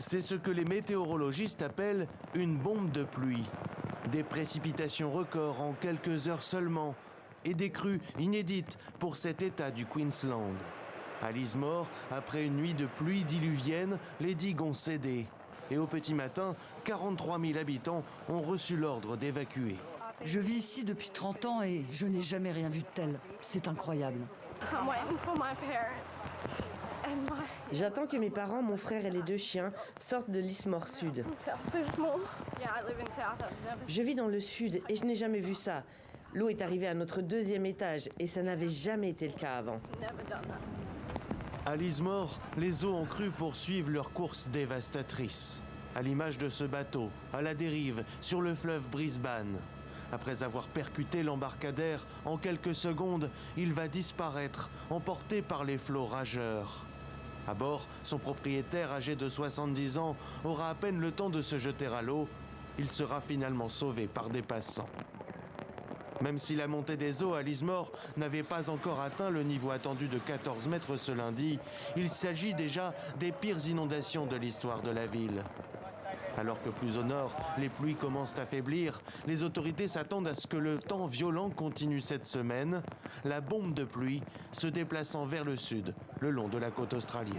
C'est ce que les météorologistes appellent une bombe de pluie. Des précipitations records en quelques heures seulement et des crues inédites pour cet état du Queensland. À Lismore, après une nuit de pluie diluvienne, les digues ont cédé. Et au petit matin, 43 000 habitants ont reçu l'ordre d'évacuer. Je vis ici depuis 30 ans et je n'ai jamais rien vu de tel. C'est incroyable. J'attends que mes parents, mon frère et les 2 chiens sortent de Lismore Sud. Je vis dans le sud et je n'ai jamais vu ça. L'eau est arrivée à notre 2e étage et ça n'avait jamais été le cas avant. À Lismore, les eaux en crue poursuivent leur course dévastatrice. À l'image de ce bateau, à la dérive, sur le fleuve Brisbane. Après avoir percuté l'embarcadère, en quelques secondes, il va disparaître, emporté par les flots rageurs. À bord, son propriétaire, âgé de 70 ans, aura à peine le temps de se jeter à l'eau. Il sera finalement sauvé par des passants. Même si la montée des eaux à Lismore n'avait pas encore atteint le niveau attendu de 14 mètres ce lundi, il s'agit déjà des pires inondations de l'histoire de la ville. Alors que plus au nord, les pluies commencent à faiblir, les autorités s'attendent à ce que le temps violent continue cette semaine, la bombe de pluie se déplaçant vers le sud, le long de la côte australienne.